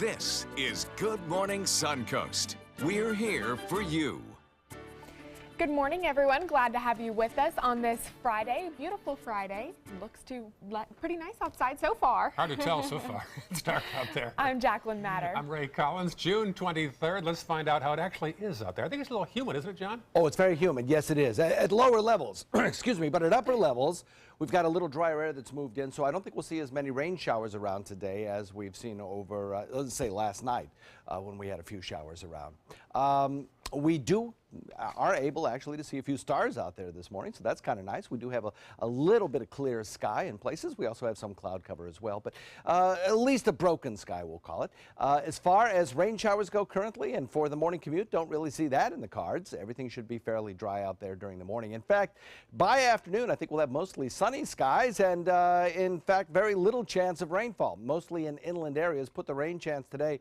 This is Good Morning Suncoast. We're here for you. Good morning, everyone. Glad to have you with us on this Friday. Beautiful Friday. Looks pretty nice outside so far. Hard to tell so far. It's dark out there. I'm Jacqueline Matter. I'm Ray Collins. June 23rd. Let's find out how it actually is out there. I think it's a little humid, isn't it, John? Oh, it's very humid. Yes, it is. At lower levels, excuse me, but at upper levels, we've got a little drier air that's moved in, so I don't think we'll see as many rain showers around today as we've seen over, let's say, last night when we had a few showers around. We are able actually to see a few stars out there this morning, so that's kind of nice. We do have a little bit of clear sky in places. We also have some cloud cover as well, but at least a broken sky, we'll call it. As far as rain showers go currently and for the morning commute, don't really see that in the cards. Everything should be fairly dry out there during the morning. In fact, by afternoon, I think we'll have mostly sunny skies and, in fact, very little chance of rainfall, mostly in inland areas. Put the rain chance today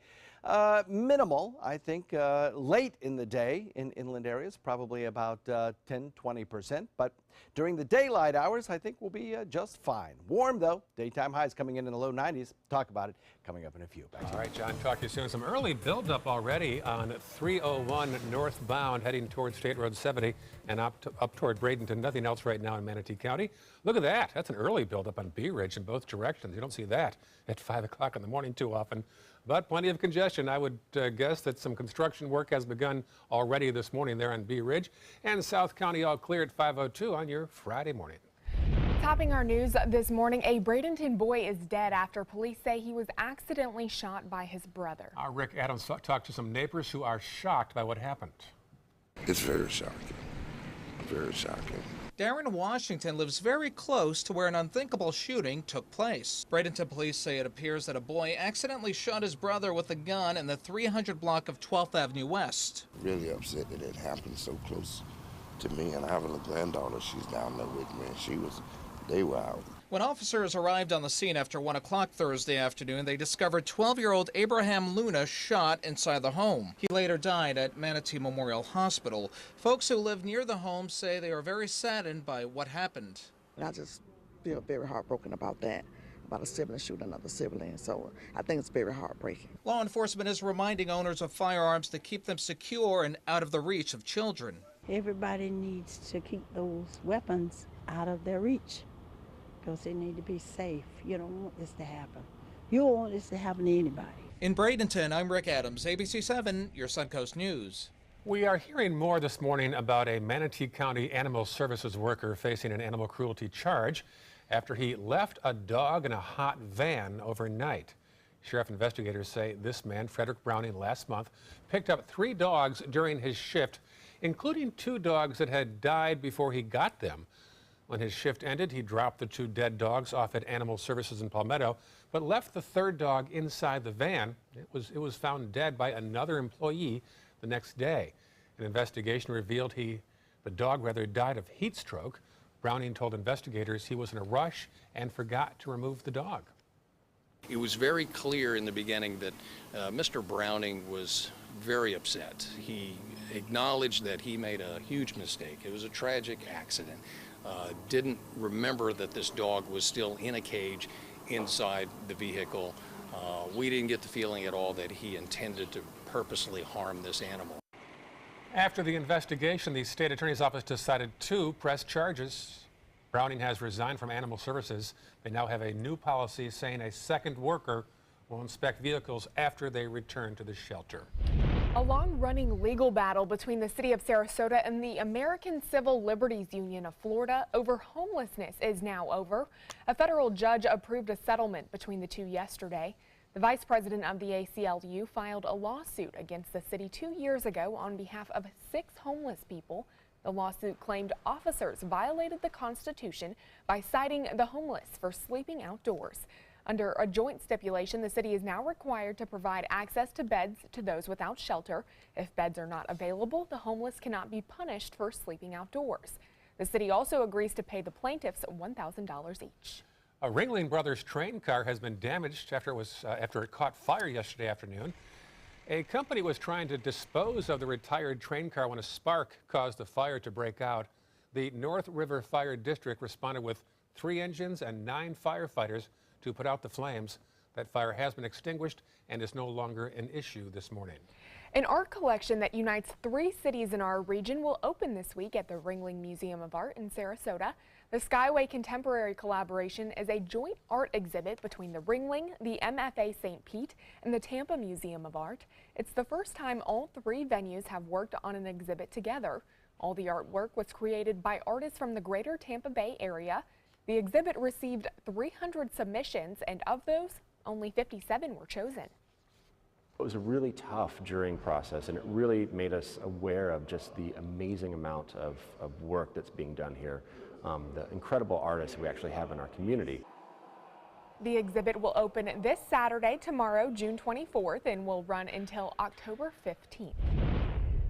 minimal, I think, late in the day in inland areas, probably about 10–20%. But during the daylight hours, I think we'll be just fine. Warm, though. Daytime highs coming in the low 90s. Talk about it coming up in a few. All right, John, talk to you soon. Some early buildup already on 301 northbound heading towards State Road 70 and up toward Bradenton. Nothing else right now in Manatee County. Look at that. That's an early buildup on Bee Ridge in both directions. You don't see that at 5 o'clock in the morning too often. But plenty of congestion. I would guess that some construction work has begun already this morning there on Bee Ridge. And South County all clear at 5:02 on your Friday morning. Topping our news this morning, a Bradenton boy is dead after police say he was accidentally shot by his brother. Our Rick Adams talked to some neighbors who are shocked by what happened. It's very shocking. Very shocking. Darren Washington lives very close to where an unthinkable shooting took place. Bradenton police say it appears that a boy accidentally shot his brother with a gun in the 300 block of 12th Avenue West. Really upset that it happened so close to me, and I have a granddaughter. She's down there with me, and they were out. When officers arrived on the scene after 1 o'clock Thursday afternoon, they discovered 12-year-old Abraham Luna shot inside the home. He later died at Manatee Memorial Hospital. Folks who live near the home say they are very saddened by what happened. I just feel very heartbroken about that, about a sibling shooting another sibling, so I think it's very heartbreaking. Law enforcement is reminding owners of firearms to keep them secure and out of the reach of children. Everybody needs to keep those weapons out of their reach, because they need to be safe. You don't want this to happen. You don't want this to happen to anybody. In Bradenton, I'm Rick Adams, ABC 7, your Suncoast News. We are hearing more this morning about a Manatee County Animal Services worker facing an animal cruelty charge after he left a dog in a hot van overnight. Sheriff investigators say this man, Frederick Browning, last month picked up 3 dogs during his shift, including 2 dogs that had died before he got them. When his shift ended, he dropped the 2 dead dogs off at Animal Services in Palmetto, but left the 3rd dog inside the van. It was found dead by another employee the next day. An investigation revealed the dog died of heat stroke. Browning told investigators he was in a rush and forgot to remove the dog. It was very clear in the beginning that Mr. Browning was very upset. He acknowledged that he made a huge mistake. It was a tragic accident. Didn't remember that this dog was still in a cage inside the vehicle. We didn't get the feeling at all that he intended to purposely harm this animal. After the investigation, the state attorney's office decided to press charges. Browning has resigned from Animal Services. They now have a new policy saying a second worker will inspect vehicles after they return to the shelter. A long-running legal battle between the city of Sarasota and the American Civil Liberties Union of Florida over homelessness is now over. A federal judge approved a settlement between the two yesterday. The vice president of the ACLU filed a lawsuit against the city 2 years ago on behalf of 6 homeless people. The lawsuit claimed officers violated the Constitution by citing the homeless for sleeping outdoors. Under a joint stipulation, the city is now required to provide access to beds to those without shelter. If beds are not available, the homeless cannot be punished for sleeping outdoors. The city also agrees to pay the plaintiffs $1,000 each. A Ringling Brothers train car has been damaged after it caught fire yesterday afternoon. A company was trying to dispose of the retired train car when a spark caused the fire to break out. The North River Fire District responded with 3 engines and 9 firefighters to put out the flames. That fire has been extinguished and is no longer an issue this morning. An art collection that unites 3 cities in our region will open this week at the Ringling Museum of Art in Sarasota. The Skyway Contemporary Collaboration is a joint art exhibit between the Ringling, the MFA St. Pete, and the Tampa Museum of Art. It's the first time all 3 venues have worked on an exhibit together. All the artwork was created by artists from the greater Tampa Bay area. The exhibit received 300 submissions, and of those, only 57 were chosen. It was a really tough jurying process, and it really made us aware of just the amazing amount of work that's being done here, the incredible artists we actually have in our community. The exhibit will open this Saturday, tomorrow, June 24th, and will run until October 15th.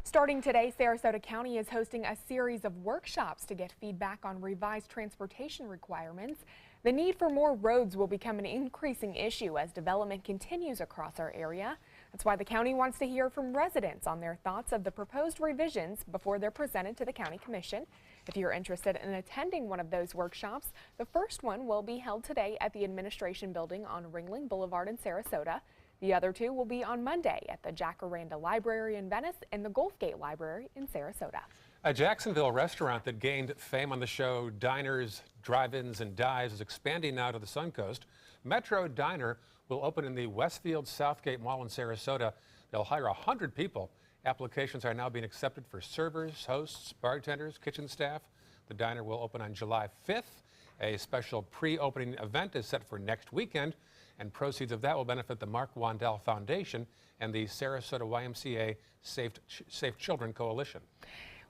Starting today, Sarasota County is hosting a series of workshops to get feedback on revised transportation requirements. The need for more roads will become an increasing issue as development continues across our area. That's why the county wants to hear from residents on their thoughts of the proposed revisions before they're presented to the County Commission. If you're interested in attending one of those workshops, the first one will be held today at the Administration Building on Ringling Boulevard in Sarasota. The other 2 will be on Monday at the Jacaranda Library in Venice and the Gulfgate Library in Sarasota. A Jacksonville restaurant that gained fame on the show Diners, Drive-Ins, and Dives is expanding now to the Suncoast. Metro Diner will open in the Westfield Southgate Mall in Sarasota. They'll hire 100 people. Applications are now being accepted for servers, hosts, bartenders, kitchen staff. The diner will open on July 5th. A special pre-opening event is set for next weekend, and proceeds of that will benefit the Mark Wandell Foundation and the Sarasota YMCA Safe Children Coalition.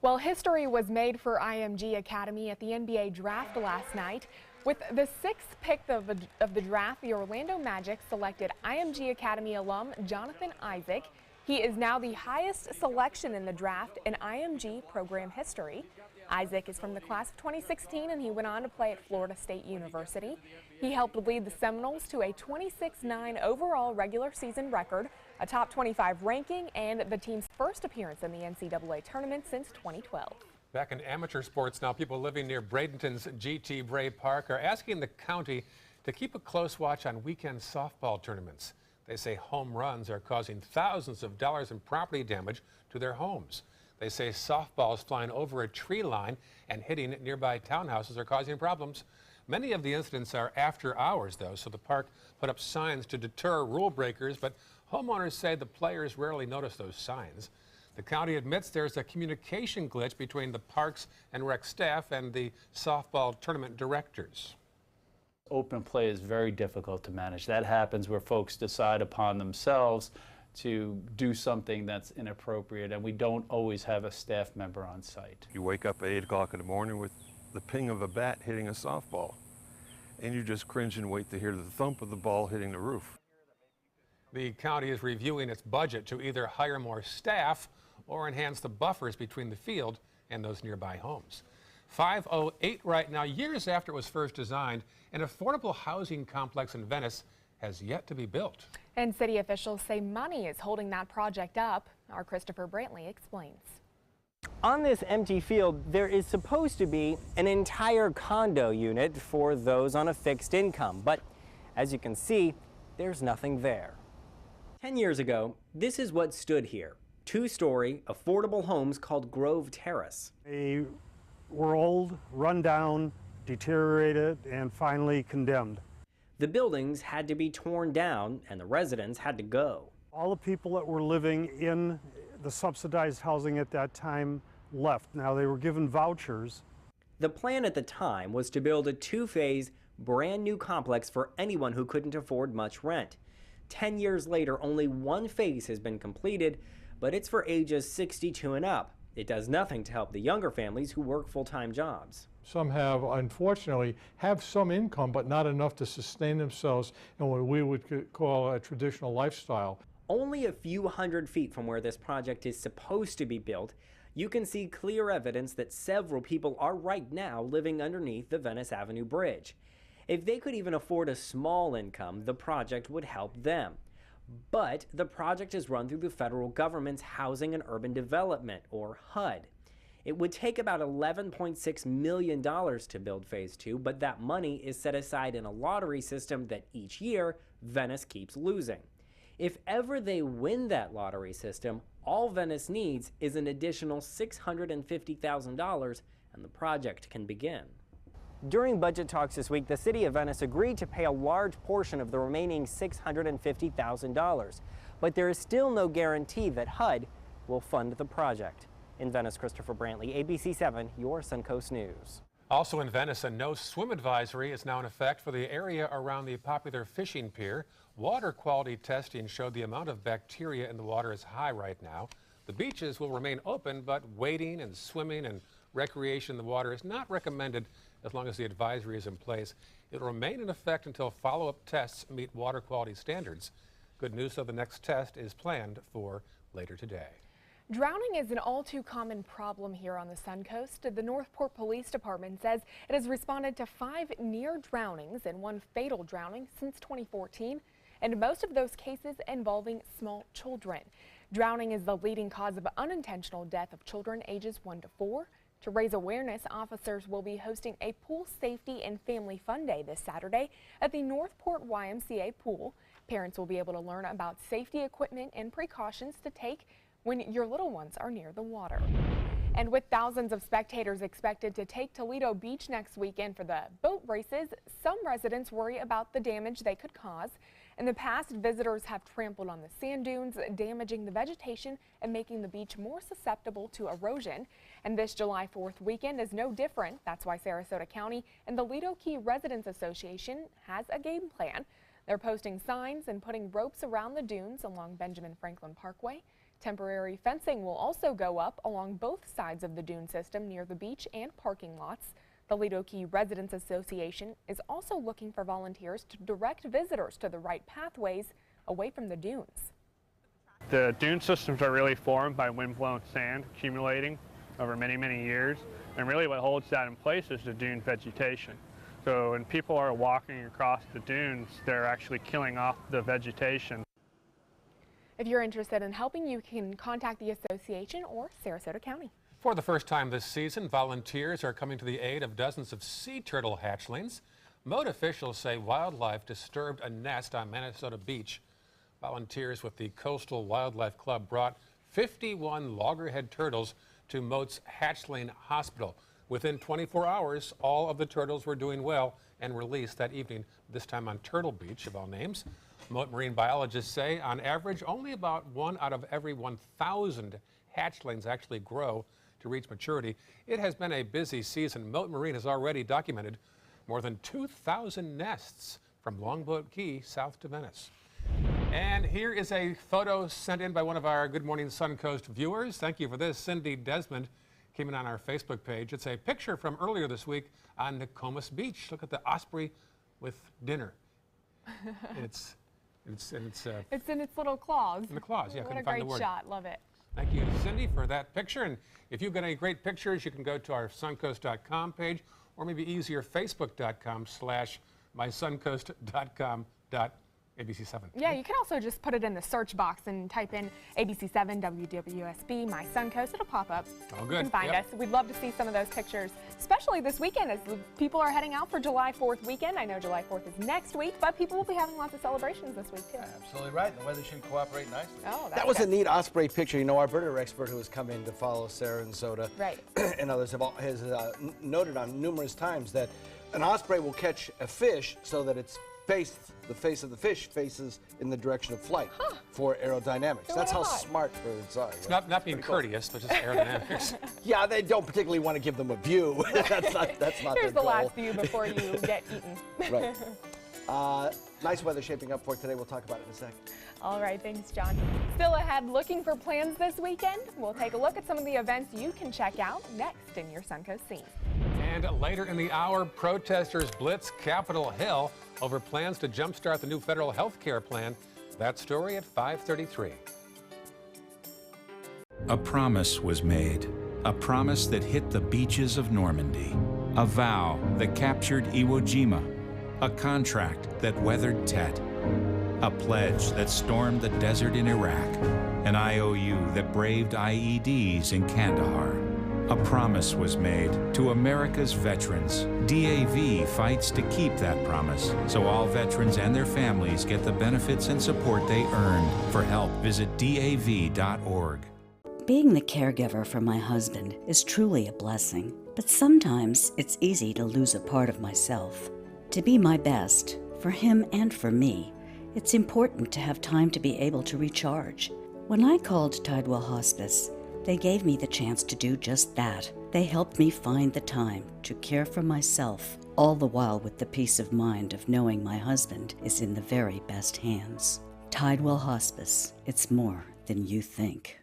Well, history was made for IMG Academy at the NBA draft last night. With the 6th pick of the draft, the Orlando Magic selected IMG Academy alum Jonathan Isaac. He is now the highest selection in the draft in IMG program history. Isaac is from the class of 2016, and he went on to play at Florida State University. He helped lead the Seminoles to a 26-9 overall regular season record, a top 25 ranking, and the team's first appearance in the NCAA tournament since 2012. Back in amateur sports now, people living near Bradenton's GT Bray Park are asking the county to keep a close watch on weekend softball tournaments. They say home runs are causing thousands of dollars in property damage to their homes. They say softballs flying over a tree line and hitting nearby townhouses are causing problems. Many of the incidents are after hours, though, so the park put up signs to deter rule breakers, but homeowners say the players rarely notice those signs. The county admits there's a communication glitch between the Parks and Rec staff and the softball tournament directors. Open play is very difficult to manage. That happens where folks decide upon themselves to do something that's inappropriate, and we don't always have a staff member on site. You wake up at 8 o'clock in the morning with the ping of a bat hitting a softball, and you just cringe and wait to hear the thump of the ball hitting the roof. The county is reviewing its budget to either hire more staff or enhance the buffers between the field and those nearby homes. 508 right now, years after it was first designed, an affordable housing complex in Venice has yet to be built. And city officials say money is holding that project up. Our Christopher Brantley explains. On this empty field, there is supposed to be an entire condo unit for those on a fixed income, but as you can see, there's nothing there. 10 years ago, this is what stood here. 2-story, affordable homes called Grove Terrace. They were old, run down, deteriorated, and finally condemned. The buildings had to be torn down, and the residents had to go. All the people that were living in the subsidized housing at that time left. Now, they were given vouchers. The plan at the time was to build a 2-phase, brand new complex for anyone who couldn't afford much rent. 10 years later, only 1 phase has been completed, but it's for ages 62 and up. It does nothing to help the younger families who work full-time jobs. Some have, unfortunately, have some income, but not enough to sustain themselves in what we would call a traditional lifestyle. Only a few hundred feet from where this project is supposed to be built, you can see clear evidence that several people are right now living underneath the Venice Avenue Bridge. If they could even afford a small income, the project would help them. But the project is run through the federal government's Housing and Urban Development, or HUD. It would take about $11.6 million to build Phase 2, but that money is set aside in a lottery system that each year Venice keeps losing. If ever they win that lottery system, all Venice needs is an additional $650,000 and the project can begin. During budget talks this week, the City of Venice agreed to pay a large portion of the remaining $650,000, but there is still no guarantee that HUD will fund the project. In Venice, Christopher Brantley, ABC 7, your Suncoast News. Also in Venice, a no swim advisory is now in effect for the area around the popular fishing pier. Water quality testing showed the amount of bacteria in the water is high right now. The beaches will remain open, but wading and swimming and recreation in the water is not recommended as long as the advisory is in place. It will remain in effect until follow-up tests meet water quality standards. Good news, though, the next test is planned for later today. Drowning is an all too common problem here on the Suncoast. The Northport Police Department says it has responded to 5 near drownings and 1 fatal drowning since 2014, and most of those cases involving small children. Drowning is the leading cause of unintentional death of children ages 1 to 4. To raise awareness, officers will be hosting a Pool Safety and Family Fun Day this Saturday at the Northport YMCA pool. Parents will be able to learn about safety equipment and precautions to take when your little ones are near the water. And with thousands of spectators expected to take Toledo Beach next weekend for the boat races, some residents worry about the damage they could cause. In the past, visitors have trampled on the sand dunes, damaging the vegetation and making the beach more susceptible to erosion. And this July 4th weekend is no different. That's why Sarasota County and the Lido Key Residents Association has a game plan. They're posting signs and putting ropes around the dunes along Benjamin Franklin Parkway. Temporary fencing will also go up along both sides of the dune system near the beach and parking lots. The Lido Key Residents Association is also looking for volunteers to direct visitors to the right pathways away from the dunes. The dune systems are really formed by wind-blown sand accumulating over many, many years, and really what holds that in place is the dune vegetation. So when people are walking across the dunes, they're actually killing off the vegetation. If you're interested in helping, you can contact the association or Sarasota County. For the first time this season, volunteers are coming to the aid of dozens of sea turtle hatchlings. Moat officials say wildlife disturbed a nest on Minnesota Beach. Volunteers with the Coastal Wildlife Club brought 51 loggerhead turtles to Moat's hatchling hospital. Within 24 hours, all of the turtles were doing well and released that evening, this time on Turtle Beach, of all names. Moat marine biologists say, on average, only about 1 out of every 1,000 hatchlings actually grow to reach maturity. It has been a busy season. Moat Marine has already documented more than 2,000 nests from Longboat Key south to Venice. And here is a photo sent in by one of our Good Morning Suncoast viewers. Thank you for this. Cindy Desmond came in on our Facebook page. It's a picture from earlier this week on Nokomis Beach. Look at the osprey with dinner. It's in its little claws. In the claws, yeah. What a great shot. Love it. Thank you, Cindy, for that picture. And if you've got any great pictures, you can go to our suncoast.com page, or maybe easier, facebook.com/mysuncoast.com.abc7. Yeah, you can also just put it in the search box and type in ABC7 WWSB My Suncoast. It'll pop up. Oh, good. You can find us. We'd love to see some of those pictures, especially this weekend as people are heading out for July 4th weekend. I know July 4th is next week, but people will be having lots of celebrations this week, too. Absolutely right. The weather should cooperate nicely. Oh, that was a neat osprey picture. You know, our birder expert who has come in to follow Sarasota and others has noted on numerous times that an osprey will catch a fish so that it's the face of the fish faces in the direction of flight for aerodynamics. So that's how smart birds are. It's not being courteous, but just aerodynamics. Yeah, they don't particularly want to give them a view. that's not Here's their the goal. last view before you get eaten. Right. Nice weather shaping up for today. We'll talk about it in a sec. All right, thanks, John. Still ahead, looking for plans this weekend? We'll take a look at some of the events you can check out next in your Suncoast Scene. And later in the hour, protesters blitz Capitol Hill over plans to jumpstart the new federal health care plan. That story at 5:33. A promise was made, a promise that hit the beaches of Normandy, a vow that captured Iwo Jima, a contract that weathered Tet, a pledge that stormed the desert in Iraq, an IOU that braved IEDs in Kandahar. A promise was made to America's veterans. DAV fights to keep that promise, so all veterans and their families get the benefits and support they earned. For help, visit DAV.org. Being the caregiver for my husband is truly a blessing, but sometimes it's easy to lose a part of myself. To be my best, for him and for me, it's important to have time to be able to recharge. When I called Tidewell Hospice, they gave me the chance to do just that. They helped me find the time to care for myself, all the while with the peace of mind of knowing my husband is in the very best hands. Tidewell Hospice, it's more than you think.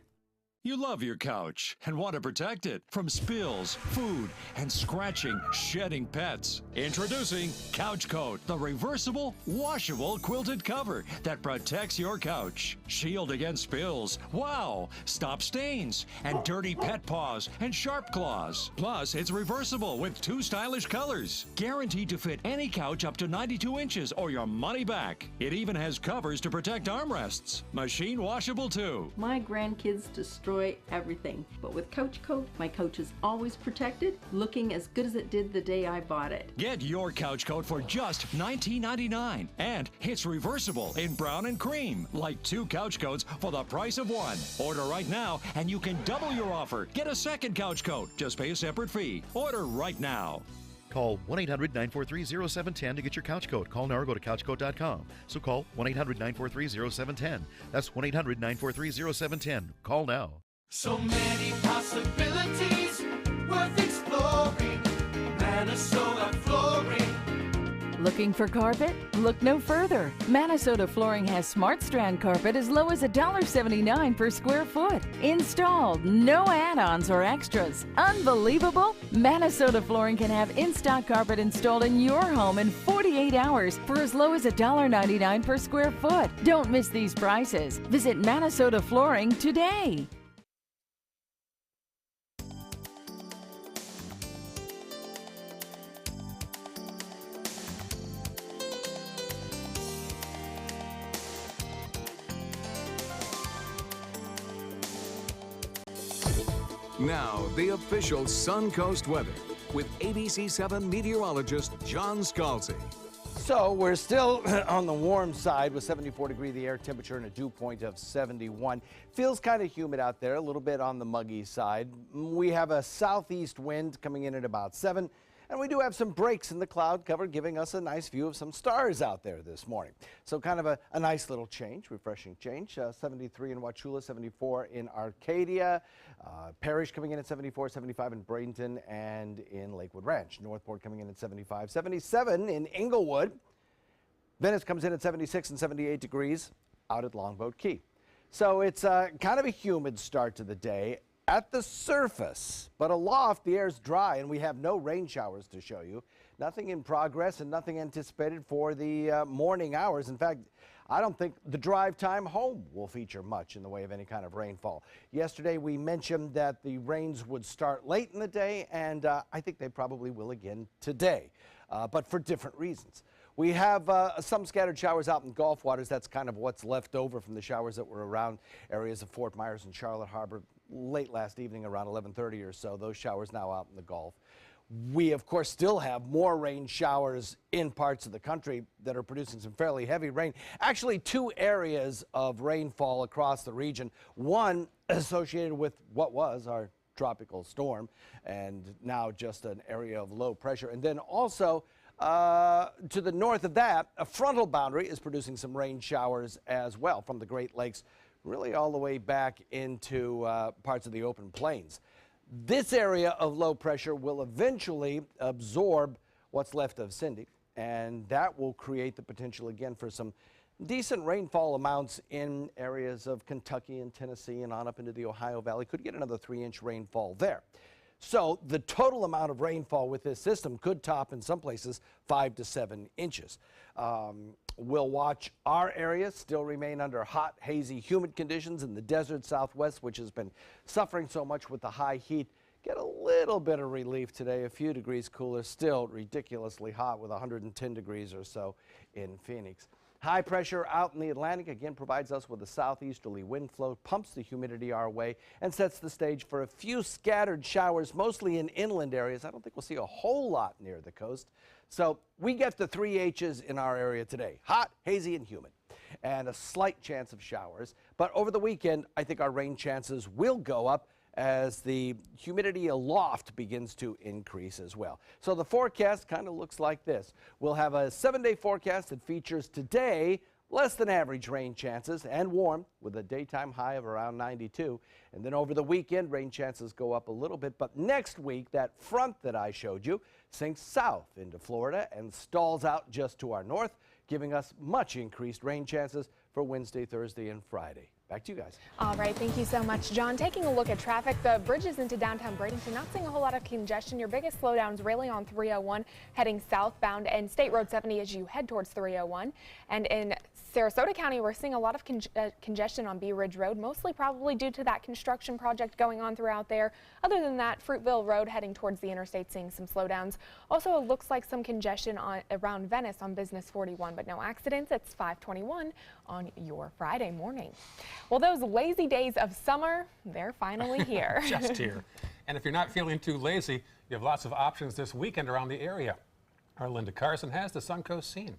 You love your couch and want to protect it from spills, food, and scratching, shedding pets. Introducing Couch Coat, the reversible, washable quilted cover that protects your couch. Shield against spills, wow, stop stains, and dirty pet paws and sharp claws. Plus, it's reversible with 2 stylish colors. Guaranteed to fit any couch up to 92 inches or your money back. It even has covers to protect armrests. Machine washable too. My grandkids destroy everything, but with Couch Coat, my couch is always protected, looking as good as it did the day I bought it. Get your Couch Coat for just $19.99, and it's reversible in brown and cream, like 2 couch coats for the price of 1. Order right now, and you can double your offer. Get a second Couch Coat. Just pay a separate fee. Order right now. Call 1-800-943-0710 to get your couch coat. Call now or go to couchcoat.com. So call 1-800-943-0710. That's 1-800-943-0710. Call now. So many possibilities worth exploring. Minnesota Flooring. Looking for carpet? Look no further. Minnesota Flooring has Smart Strand carpet as low as $1.79 per square foot. Installed, no add-ons or extras. Unbelievable? Minnesota Flooring can have in-stock carpet installed in your home in 48 hours for as low as $1.99 per square foot. Don't miss these prices. Visit Minnesota Flooring today. Now, the official Suncoast weather with ABC7 meteorologist John Scalzi. So we're still on the warm side with 74-degree the air temperature and a dew point of 71. Feels kind of humid out there, a little bit on the muggy side. We have a southeast wind coming in at about 7. And we do have some breaks in the cloud cover, giving us a nice view of some stars out there this morning. So kind of a nice little change, refreshing change. 73 in Wauchula, 74 in Arcadia. Parrish coming in at 74, 75 in Bradenton and in Lakewood Ranch. Northport coming in at 75, 77 in Inglewood. Venice comes in at 76 and 78 degrees out at Longboat Key. So it's kind of a humid start to the day at the surface, but aloft the air's dry and we have no rain showers to show you. Nothing in progress and nothing anticipated for the morning hours. In fact, I don't think the drive time home will feature much in the way of any kind of rainfall. Yesterday we mentioned that the rains would start late in the day, and I think they probably will again today, but for different reasons. We have some scattered showers out in Gulf waters. That's kind of what's left over from the showers that were around areas of Fort Myers and Charlotte Harbor late last evening around 11:30 or so. Those showers now out in the Gulf. We, of course, still have more rain showers in parts of the country that are producing some fairly heavy rain. Actually, 2 areas of rainfall across the region. One associated with what was our tropical storm and now just an area of low pressure. And then also to the north of that, a frontal boundary is producing some rain showers as well from the Great Lakes, really all the way back into parts of the open plains. This area of low pressure will eventually absorb what's left of Cindy, and that will create the potential again for some decent rainfall amounts in areas of Kentucky and Tennessee and on up into the Ohio Valley. Could get another 3-inch rainfall there. So the total amount of rainfall with this system could top in some places 5 to 7 inches. We'll watch our area still remain under hot, hazy, humid conditions in the desert southwest, which has been suffering so much with the high heat. Get a little bit of relief today, a few degrees cooler, still ridiculously hot with 110 degrees or so in Phoenix. High pressure out in the Atlantic again provides us with a southeasterly wind flow, pumps the humidity our way, and sets the stage for a few scattered showers, mostly in inland areas. I don't think we'll see a whole lot near the coast. So we get the 3 H's in our area today: hot, hazy, and humid, and a slight chance of showers. But over the weekend, I think our rain chances will go up as the humidity aloft begins to increase as well. So the forecast kind of looks like this. We'll have a 7-day forecast that features today less than average rain chances and warm with a daytime high of around 92. And then over the weekend, rain chances go up a little bit. But next week, that front that I showed you sinks south into Florida and stalls out just to our north, giving us much increased rain chances for Wednesday, Thursday, and Friday. Back to you guys. All right, thank you so much, John. Taking a look at traffic, the bridges into downtown Bradenton, not seeing a whole lot of congestion. Your biggest slowdowns really on 301 heading southbound and State Road 70 as you head towards 301. And in Sarasota County, we're seeing a lot of congestion on Bee Ridge Road, mostly probably due to that construction project going on throughout there. Other than that, Fruitville Road heading towards the interstate, seeing some slowdowns. Also, it looks like some congestion around Venice on Business 41, but no accidents. It's 5:21 on your Friday morning. Well, those lazy days of summer, they're finally here. Just here. And if you're not feeling too lazy, you have lots of options this weekend around the area. Our Linda Carson has the Suncoast scene.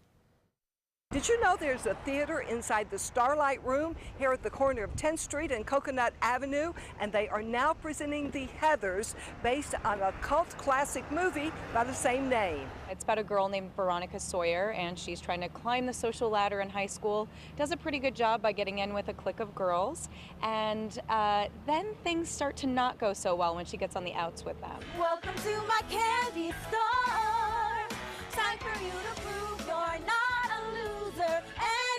Did you know there's a theater inside the Starlight Room here at the corner of 10th Street and Coconut Avenue? And they are now presenting The Heathers, based on a cult classic movie by the same name. It's about a girl named Veronica Sawyer, and she's trying to climb the social ladder in high school. Does a pretty good job by getting in with a clique of girls. And then things start to not go so well when she gets on the outs with them. Welcome to my candy store. Time for you to prove you're not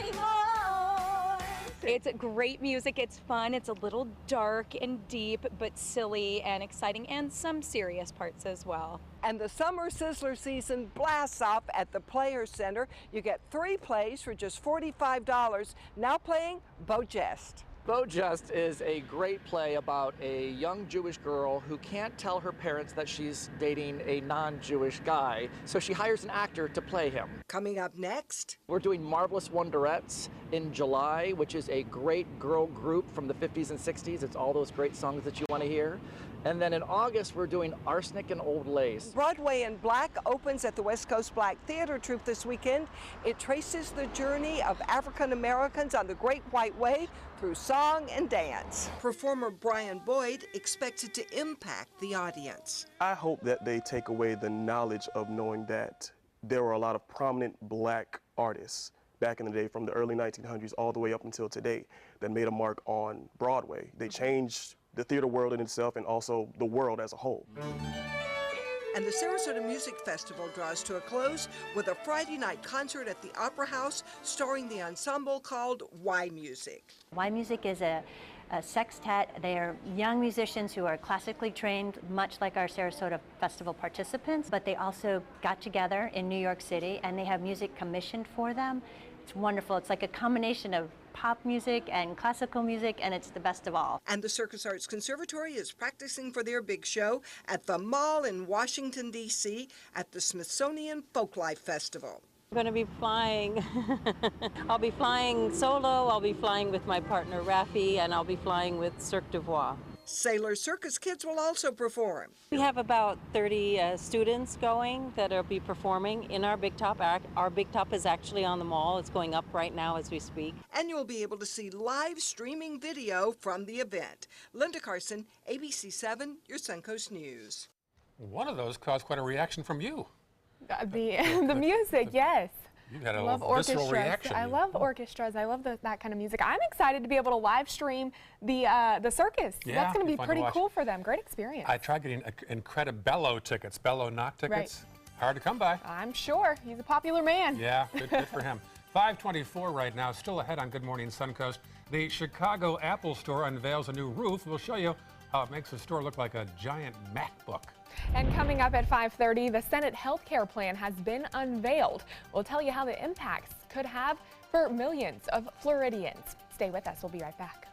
anymore. It's great music, it's fun, it's a little dark and deep, but silly and exciting, and some serious parts as well. And the Summer Sizzler season blasts off at the Players Center. You get 3 plays for just $45. Now playing Beau Geste. Beau Geste is a great play about a young Jewish girl who can't tell her parents that she's dating a non-Jewish guy, so she hires an actor to play him. Coming up next, we're doing Marvelous Wonderettes in July, which is a great girl group from the 50s and 60s. It's all those great songs that you want to hear. And then in August, we're doing Arsenic and Old Lace. Broadway in Black opens at the West Coast Black Theater Troupe this weekend. It traces the journey of African Americans on the Great White Way through song and dance. Performer Brian Boyd expects it to impact the audience. I hope that they take away the knowledge of knowing that there were a lot of prominent black artists back in the day, from the early 1900s all the way up until today, that made a mark on Broadway. They changed the theater world in itself and also the world as a whole. And the Sarasota Music Festival draws to a close with a Friday night concert at the Opera House starring the ensemble called Y Music. Y Music is a sextet. They are young musicians who are classically trained, much like our Sarasota Festival participants, but they also got together in New York City and they have music commissioned for them. It's wonderful. It's like a combination of pop music and classical music, and it's the best of all. And the Circus Arts Conservatory is practicing for their big show at the Mall in Washington, D.C. at the Smithsonian Folklife Festival. I'm going to be flying. I'll be flying solo, I'll be flying with my partner Raffi, and I'll be flying with Cirque du Voix. Sailor Circus kids will also perform. We have about 30 students going that will be performing in our Big Top act. Our Big Top is actually on the mall. It's going up right now as we speak. And you'll be able to see live streaming video from the event. Linda Carson, ABC 7, your Suncoast News. One of those caused quite a reaction from you. The music, yes. You had a love visceral orchestras. reaction. I love orchestras. I love that kind of music. I'm excited to be able to live stream the circus. Yeah, that's going to be fun pretty to cool for them. Great experience. I tried getting Incredibello tickets, Bello Knock tickets. Right. Hard to come by. I'm sure. He's a popular man. Yeah, good for him. 5:24 right now, still ahead on Good Morning Suncoast. The Chicago Apple Store unveils a new roof. We'll show you how it makes the store look like a giant MacBook. And coming up at 5:30, the Senate health care plan has been unveiled. We'll tell you how the impacts could have for millions of Floridians. Stay with us. We'll be right back.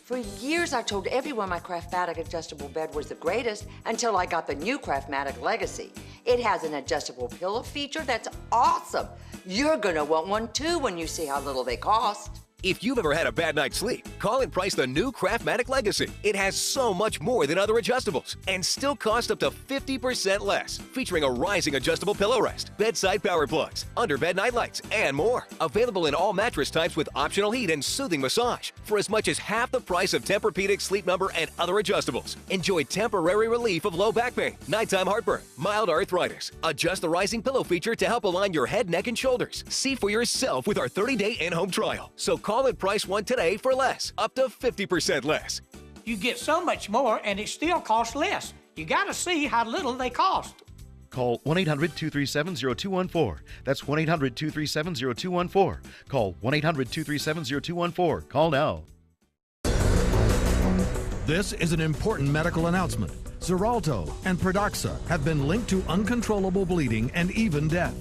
For years, I told everyone my Craftmatic adjustable bed was the greatest until I got the new Craftmatic Legacy. It has an adjustable pillow feature that's awesome. You're gonna want one too when you see how little they cost. If you've ever had a bad night's sleep, call and price the new Craftmatic Legacy. It has so much more than other adjustables and still costs up to 50% less. Featuring a rising adjustable pillow rest, bedside power plugs, underbed night lights, and more. Available in all mattress types with optional heat and soothing massage for as much as half the price of Tempur-Pedic, Sleep Number, and other adjustables. Enjoy temporary relief of low back pain, nighttime heartburn, mild arthritis. Adjust the rising pillow feature to help align your head, neck, and shoulders. See for yourself with our 30-day in-home trial. So call and price one today for less, up to 50% less. You get so much more and it still costs less. You gotta see how little they cost. Call 1-800-237-0214. That's 1-800-237-0214. Call 1-800-237-0214. Call now. This is an important medical announcement. Xarelto and Pradaxa have been linked to uncontrollable bleeding and even death.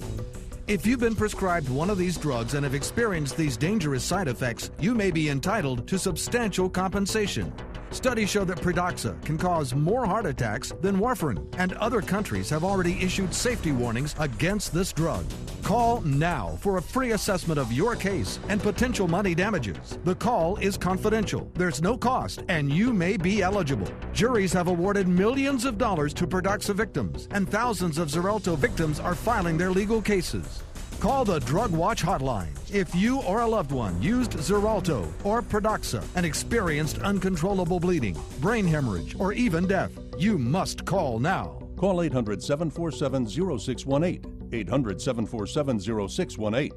If you've been prescribed one of these drugs and have experienced these dangerous side effects, you may be entitled to substantial compensation. Studies show that Pradaxa can cause more heart attacks than warfarin, and other countries have already issued safety warnings against this drug. Call now for a free assessment of your case and potential money damages. The call is confidential, there's no cost, and you may be eligible. Juries have awarded millions of dollars to Pradaxa victims, and thousands of Xarelto victims are filing their legal cases. Call the Drug Watch hotline if you or a loved one used Xarelto or Pradaxa and experienced uncontrollable bleeding, brain hemorrhage, or even death. You must call now. Call 800-747-0618. 800-747-0618.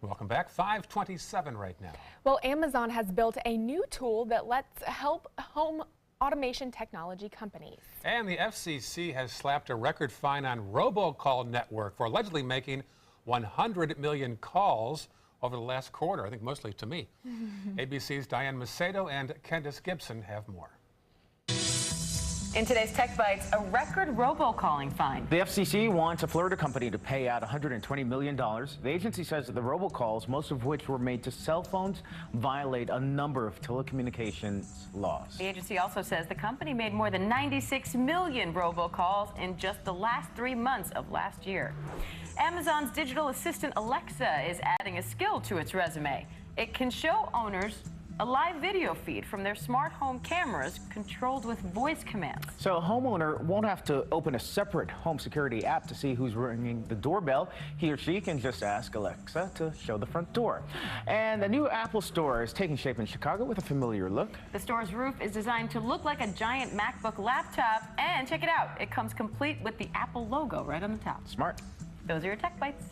Welcome back. 5:27 right now. Well, Amazon has built a new tool that lets help home automation technology companies. And the FCC has slapped a record fine on Robocall Network for allegedly making 100 million calls over the last quarter, I think mostly to me. ABC's Diane Macedo and Candace Gibson have more. In today's Tech Bites, a record robocalling fine. The FCC wants a Florida company to pay out $120 million. The agency says that the robocalls, most of which were made to cell phones, violate a number of telecommunications laws. The agency also says the company made more than 96 million robocalls in just the last 3 months of last year. Amazon's digital assistant Alexa is adding a skill to its resume. It can show owners a live video feed from their smart home cameras controlled with voice commands. So a homeowner won't have to open a separate home security app to see who's ringing the doorbell. He or she can just ask Alexa to show the front door. And the new Apple store is taking shape in Chicago with a familiar look. The store's roof is designed to look like a giant MacBook laptop, and check it out, it comes complete with the Apple logo right on the top. Smart. Those are your Tech Bites.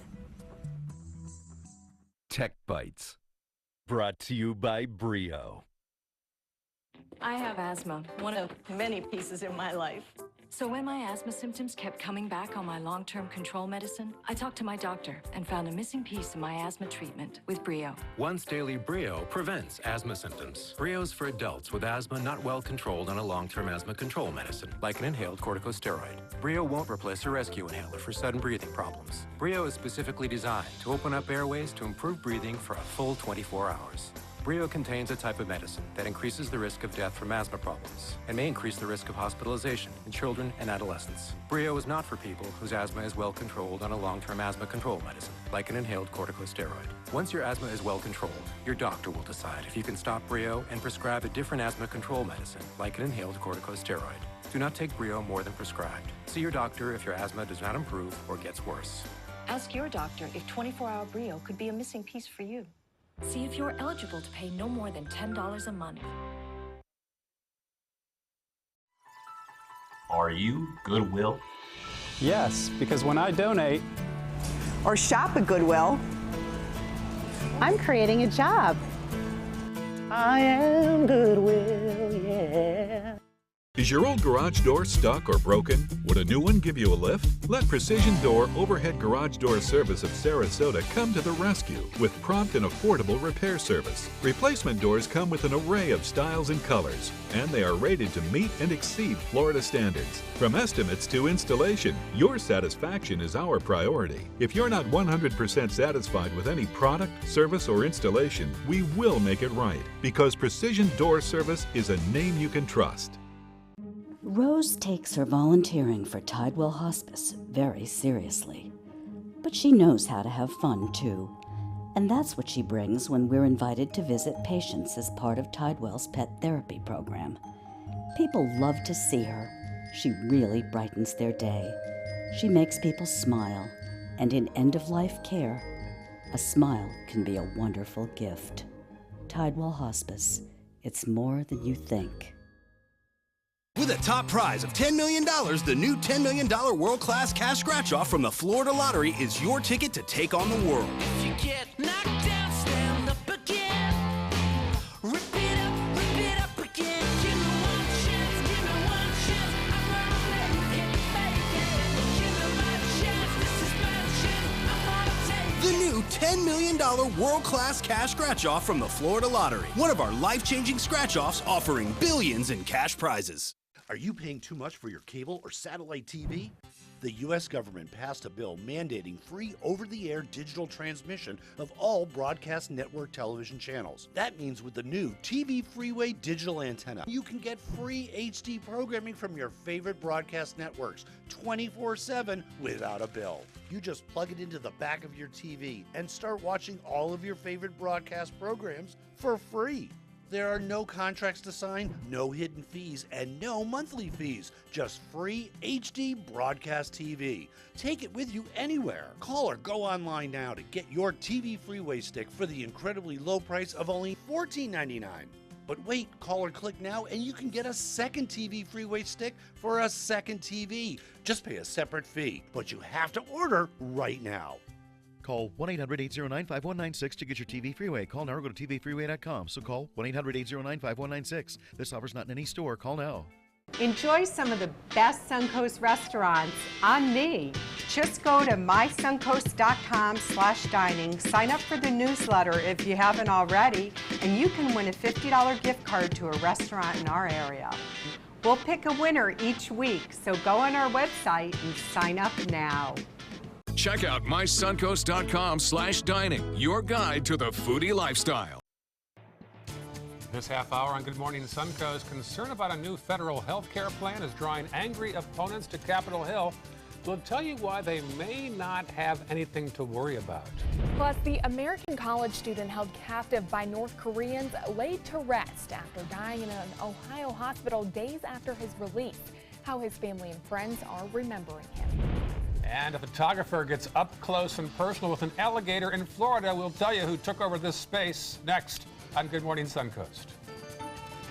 Tech Bites. Brought to you by Brio. I have asthma, one of many pieces in my life. So when my asthma symptoms kept coming back on my long-term control medicine, I talked to my doctor and found a missing piece in my asthma treatment with Brio. Once daily Brio prevents asthma symptoms. Brio's for adults with asthma not well controlled on a long-term asthma control medicine, like an inhaled corticosteroid. Brio won't replace a rescue inhaler for sudden breathing problems. Brio is specifically designed to open up airways to improve breathing for a full 24 hours. Brio contains a type of medicine that increases the risk of death from asthma problems and may increase the risk of hospitalization in children and adolescents. Brio is not for people whose asthma is well controlled on a long-term asthma control medicine, like an inhaled corticosteroid. Once your asthma is well controlled, your doctor will decide if you can stop Brio and prescribe a different asthma control medicine, like an inhaled corticosteroid. Do not take Brio more than prescribed. See your doctor if your asthma does not improve or gets worse. Ask your doctor if 24-hour Brio could be a missing piece for you. See if you're eligible to pay no more than $10 a month. Are you Goodwill? Yes, because when I donate or shop at Goodwill, I'm creating a job. I am Goodwill, yeah. Is your old garage door stuck or broken? Would a new one give you a lift? Let Precision Door Overhead Garage Door Service of Sarasota come to the rescue with prompt and affordable repair service. Replacement doors come with an array of styles and colors, and they are rated to meet and exceed Florida standards. From estimates to installation, your satisfaction is our priority. If you're not 100% satisfied with any product, service, or installation, we will make it right, because Precision Door Service is a name you can trust. Rose takes her volunteering for Tidewell Hospice very seriously. But she knows how to have fun, too. And that's what she brings when we're invited to visit patients as part of Tidewell's pet therapy program. People love to see her. She really brightens their day. She makes people smile. And in end-of-life care, a smile can be a wonderful gift. Tidewell Hospice. It's more than you think. With a top prize of $10 million, the new $10 million world-class cash scratch-off from the Florida Lottery is your ticket to take on the world. If you get knocked down, stand up again. Repeat up again. Give me one chance, I'm gonna make it. Give me my chance, this is my chance, I'm gonna take it. The new $10 million world-class cash scratch-off from the Florida Lottery. One of our life-changing scratch-offs offering billions in cash prizes. Are you paying too much for your cable or satellite TV? The U.S. government passed a bill mandating free over-the-air digital transmission of all broadcast network television channels. That means with the new TV Freeway digital antenna, you can get free HD programming from your favorite broadcast networks 24/7 without a bill. You just plug it into the back of your TV and start watching all of your favorite broadcast programs for free. There are no contracts to sign, no hidden fees, and no monthly fees. Just free HD broadcast TV. Take it with you anywhere. Call or go online now to get your TV Freeway stick for the incredibly low price of only $14.99. But wait, call or click now and you can get a second TV Freeway stick for a second TV. Just pay a separate fee, but you have to order right now. Call 1-800-809-5196 to get your TV Freeway. Call now or go to tvfreeway.com. So call 1-800-809-5196. This offer's not in any store. Call now. Enjoy some of the best Suncoast restaurants on me. Just go to mysuncoast.com/dining, sign up for the newsletter if you haven't already, and you can win a $50 gift card to a restaurant in our area. We'll pick a winner each week, so go on our website and sign up now. Check out mysuncoast.com/dining, your guide to the foodie lifestyle. This half hour on Good Morning Suncoast, concern about a new federal health care plan is drawing angry opponents to Capitol Hill. We'll tell you why they may not have anything to worry about. Plus, the American college student held captive by North Koreans laid to rest after dying in an Ohio hospital days after his release. How his family and friends are remembering him. And a photographer gets up close and personal with an alligator in Florida. We'll tell you who took over this space next on Good Morning Suncoast.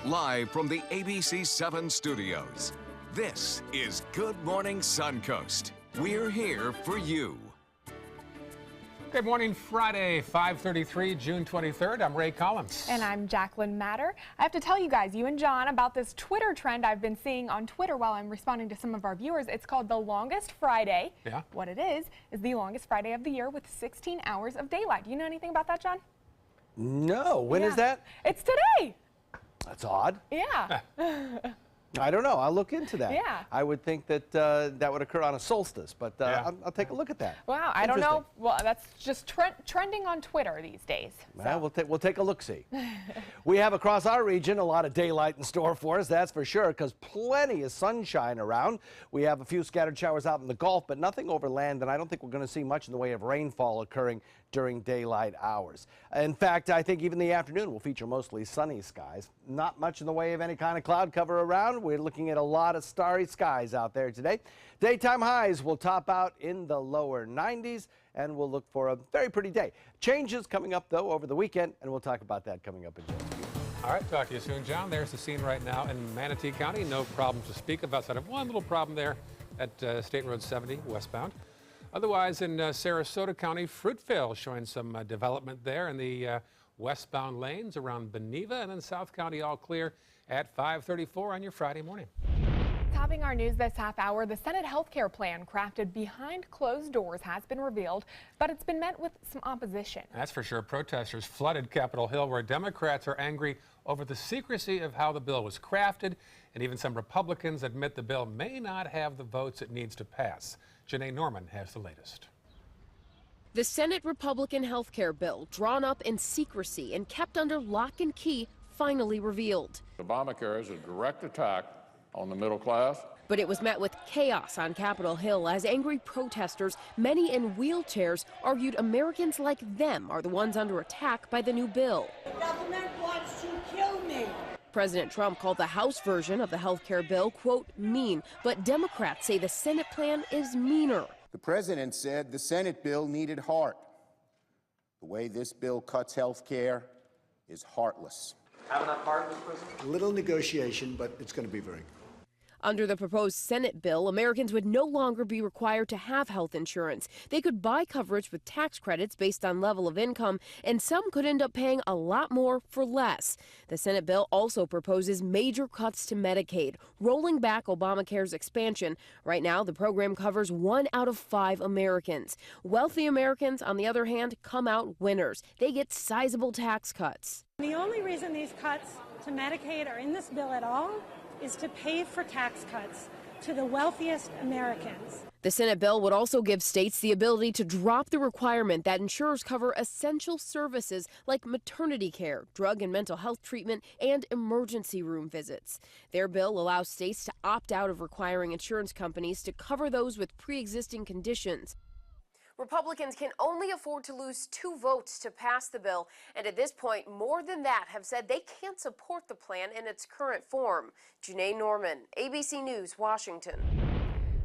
Live from the ABC 7 studios, this is Good Morning Suncoast. We're here for you. Good morning, Friday, 5:33, June 23rd. I'm Ray Collins. And I'm Jacqueline Matter. I have to tell you guys, you and John, about this Twitter trend I've been seeing on Twitter while I'm responding to some of our viewers. It's called the longest Friday. Yeah. What it is the longest Friday of the year with 16 hours of daylight. Do you know anything about that, John? No. When is that? It's today. That's odd. Yeah. I don't know. I'll look into that. Yeah. I would think that that would occur on a solstice, but I'll take a look at that. Wow, I don't know. Well, that's just trending on Twitter these days. So. Well, we'll take a look-see. We have across our region a lot of daylight in store for us, that's for sure, because plenty of sunshine around. We have a few scattered showers out in the Gulf, but nothing over land, and I don't think we're going to see much in the way of rainfall occurring during daylight hours. In fact, I think even the afternoon will feature mostly sunny skies. Not much in the way of any kind of cloud cover around. We're looking at a lot of starry skies out there today. Daytime highs will top out in the lower 90s, and we'll look for a very pretty day. Changes coming up, though, over the weekend, and we'll talk about that coming up in just a few. All right, talk to you soon, John. There's the scene right now in Manatee County. No problems to speak of outside of one little problem there at State Road 70 westbound. Otherwise, in Sarasota County, Fruitvale showing some development there in the westbound lanes around Beneva, and then South County all clear at 5:34 on your Friday morning. Topping our news this half hour, the Senate health care plan crafted behind closed doors has been revealed, but it's been met with some opposition. That's for sure. Protesters flooded Capitol Hill, where Democrats are angry over the secrecy of how the bill was crafted, and even some Republicans admit the bill may not have the votes it needs to pass. Janae Norman has the latest. The Senate Republican health care bill, drawn up in secrecy and kept under lock and key, finally revealed. Obamacare is a direct attack on the middle class. But it was met with chaos on Capitol Hill as angry protesters, many in wheelchairs, argued Americans like them are the ones under attack by the new bill. The government wants to kill me. President Trump called the House version of the health care bill, quote, mean, but Democrats say the Senate plan is meaner. The president said the Senate bill needed heart. The way this bill cuts health care is heartless. Have enough heart, Mr. President? A little negotiation, but it's going to be very good. Under the proposed Senate bill, Americans would no longer be required to have health insurance. They could buy coverage with tax credits based on level of income, and some could end up paying a lot more for less. The Senate bill also proposes major cuts to Medicaid, rolling back Obamacare's expansion. Right now, the program covers 1 out of 5 Americans. Wealthy Americans, on the other hand, come out winners. They get sizable tax cuts. The only reason these cuts to Medicaid are in this bill at all is to pay for tax cuts to the wealthiest Americans. The Senate bill would also give states the ability to drop the requirement that insurers cover essential services like maternity care, drug and mental health treatment, and emergency room visits. Their bill allows states to opt out of requiring insurance companies to cover those with pre-existing conditions. Republicans can only afford to lose 2 votes to pass the bill, and at this point, more than that have said they can't support the plan in its current form. Janae Norman, ABC News, Washington.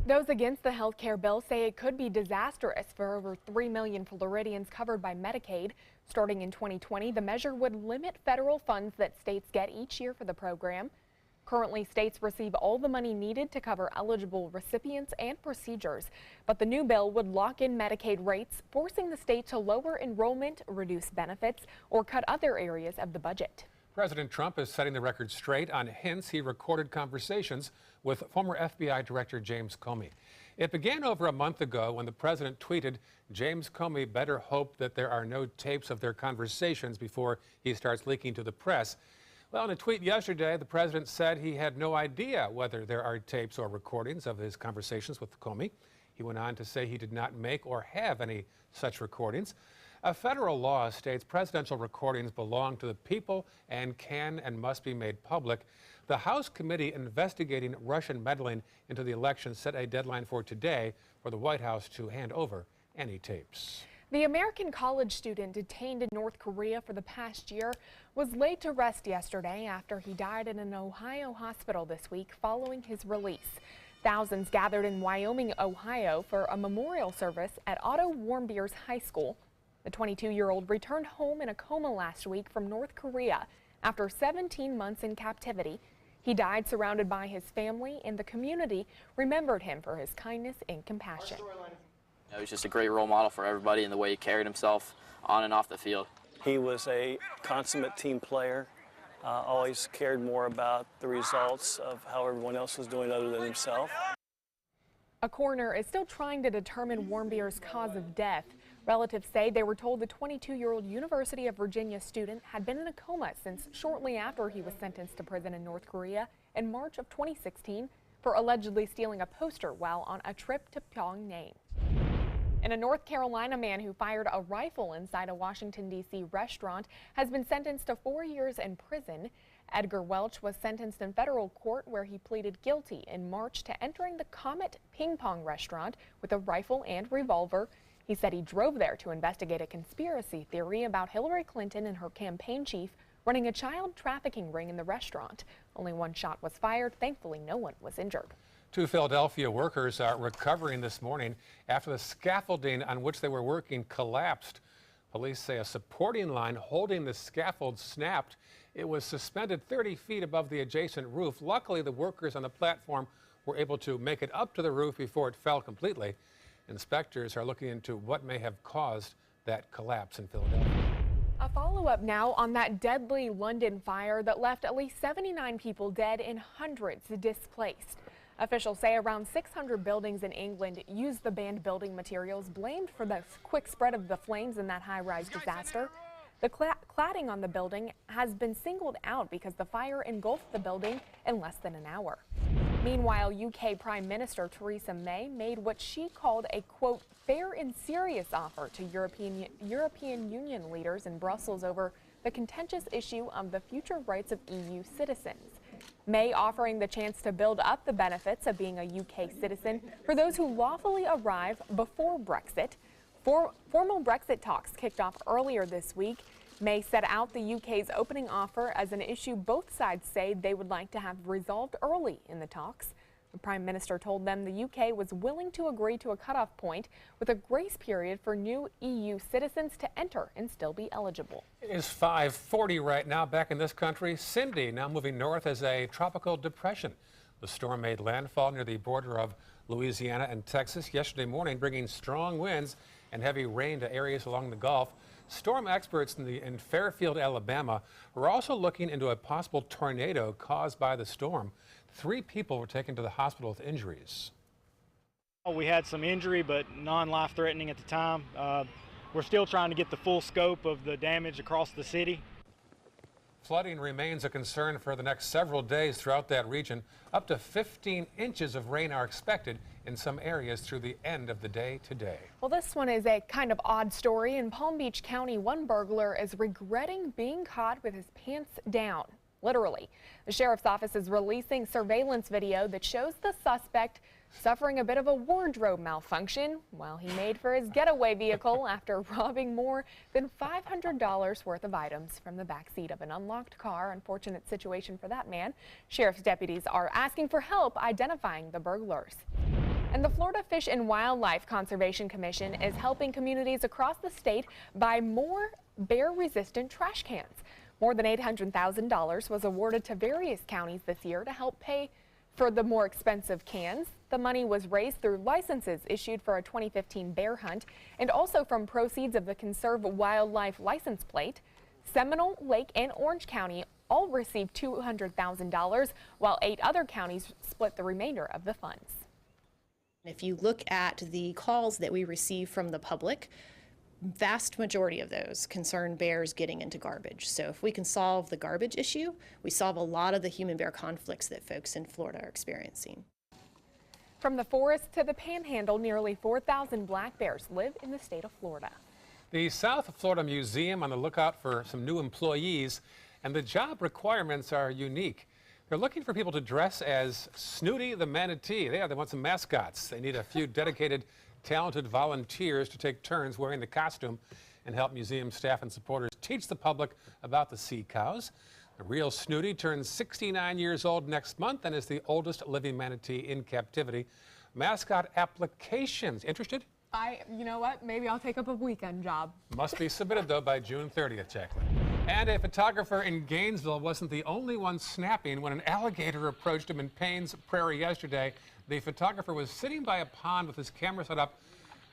Those against the health care bill say it could be disastrous for over 3 million Floridians covered by Medicaid. Starting in 2020, the measure would limit federal funds that states get each year for the program. Currently, states receive all the money needed to cover eligible recipients and procedures, but the new bill would lock in Medicaid rates, forcing the state to lower enrollment, reduce benefits, or cut other areas of the budget. President Trump is setting the record straight on hints he recorded conversations with former FBI Director James Comey. It began over a month ago when the president tweeted, "James Comey better hope that there are no tapes of their conversations before he starts leaking to the press." Well, in a tweet yesterday, the president said he had no idea whether there are tapes or recordings of his conversations with Comey. He went on to say he did not make or have any such recordings. A federal law states presidential recordings belong to the people and can and must be made public. The House committee investigating Russian meddling into the election set a deadline for today for the White House to hand over any tapes. The American college student detained in North Korea for the past year was laid to rest yesterday after he died in an Ohio hospital this week following his release. Thousands gathered in Wyoming, Ohio for a memorial service at Otto Warmbiers High School. The 22-year-old returned home in a coma last week from North Korea after 17 months in captivity. He died surrounded by his family, and the community remembered him for his kindness and compassion. He was just a great role model for everybody in the way he carried himself on and off the field. He was a consummate team player, always cared more about the results of how everyone else was doing other than himself. A coroner is still trying to determine Warmbier's cause of death. Relatives say they were told the 22-year-old University of Virginia student had been in a coma since shortly after he was sentenced to prison in North Korea in March of 2016 for allegedly stealing a poster while on a trip to Pyongyang. And a North Carolina man who fired a rifle inside a Washington, D.C. restaurant has been sentenced to 4 years in prison. Edgar Welch was sentenced in federal court where he pleaded guilty in March to entering the Comet Ping Pong restaurant with a rifle and revolver. He said he drove there to investigate a conspiracy theory about Hillary Clinton and her campaign chief running a child trafficking ring in the restaurant. Only 1 shot was fired. Thankfully, no one was injured. 2 Philadelphia workers are recovering this morning after the scaffolding on which they were working collapsed. Police say a supporting line holding the scaffold snapped. It was suspended 30 feet above the adjacent roof. Luckily, the workers on the platform were able to make it up to the roof before it fell completely. Inspectors are looking into what may have caused that collapse in Philadelphia. A follow-up now on that deadly London fire that left at least 79 people dead and hundreds displaced. Officials say around 600 buildings in England used the banned building materials blamed for the quick spread of the flames in that high-rise disaster. The cladding on the building has been singled out because the fire engulfed the building in less than an hour. Meanwhile, UK Prime Minister Theresa May made what she called a, quote, fair and serious offer to European Union leaders in Brussels over the contentious issue of the future rights of EU citizens. May offering the chance to build up the benefits of being a UK citizen for those who lawfully arrive before Brexit. Formal Brexit talks kicked off earlier this week. May set out the UK's opening offer as an issue both sides say they would like to have resolved early in the talks. The Prime Minister told them the UK was willing to agree to a cutoff point with a grace period for new EU citizens to enter and still be eligible. It is 5:40 right now. Back in this country, Cindy now moving north as a tropical depression. The storm made landfall near the border of Louisiana and Texas yesterday morning, bringing strong winds and heavy rain to areas along the Gulf. Storm experts in Fairfield, Alabama, are also looking into a possible tornado caused by the storm. 3 people were taken to the hospital with injuries. We had some injury, but non-life threatening at the time. We're still trying to get the full scope of the damage across the city. Flooding remains a concern for the next several days throughout that region. Up to 15 inches of rain are expected in some areas through the end of the day today. Well, this one is a kind of odd story. In Palm Beach County, one burglar is regretting being caught with his pants down. Literally. The sheriff's office is releasing surveillance video that shows the suspect suffering a bit of a wardrobe malfunction while he made for his getaway vehicle after robbing more than $500 worth of items from the backseat of an unlocked car. Unfortunate situation for that man. Sheriff's deputies are asking for help identifying the burglars. And the Florida Fish and Wildlife Conservation Commission is helping communities across the state buy more bear-resistant trash cans. More than $800,000 was awarded to various counties this year to help pay for the more expensive cans. The money was raised through licenses issued for a 2015 bear hunt and also from proceeds of the Conserve Wildlife license plate. Seminole, Lake, and Orange County all received $200,000, while 8 other counties split the remainder of the funds. If you look at the calls that we receive from the public, vast majority of those concern bears getting into garbage. So if we can solve the garbage issue, we solve a lot of the human-bear conflicts that folks in Florida are experiencing. From the forest to the panhandle, nearly 4,000 black bears live in the state of Florida. The South Florida Museum on the lookout for some new employees, and the job requirements are unique. They're looking for people to dress as Snooty the manatee. They want some mascots. They need a few dedicated talented volunteers to take turns wearing the costume and help museum staff and supporters teach the public about the sea cows. The real Snooty turns 69 years old next month and is the oldest living manatee in captivity. Mascot applications. Interested? You know what? Maybe I'll take up a weekend job. Must be submitted, though, by June 30th, Jacqueline. And a photographer in Gainesville wasn't the only one snapping when an alligator approached him in Payne's Prairie yesterday. The photographer was sitting by a pond with his camera set up,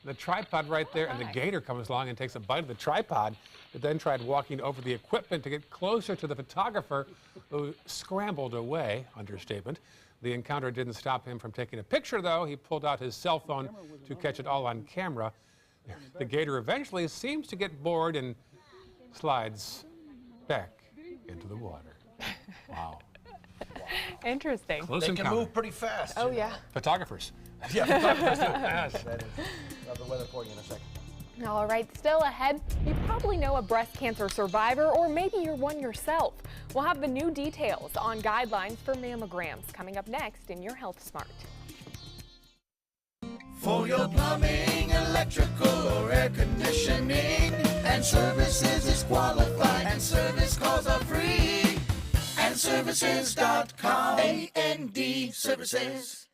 the tripod right there, and the gator comes along and takes a bite of the tripod. It then tried walking over the equipment to get closer to the photographer, who scrambled away, understatement. The encounter didn't stop him from taking a picture, though. He pulled out his cell phone to catch it all on camera. The gator eventually seems to get bored and slides back into the water. Wow. Interesting. Close they encounter. can move pretty fast. Oh, yeah. Photographers. Yeah, photographers do. Yes. That is. I'll have the weather for you in a second. All right, still ahead, you probably know a breast cancer survivor, or maybe you're one yourself. We'll have the new details on guidelines for mammograms coming up next in your Health Smart. For your plumbing, electrical, or air conditioning, and services is qualified, and service calls are free. And services.com, AND services.com.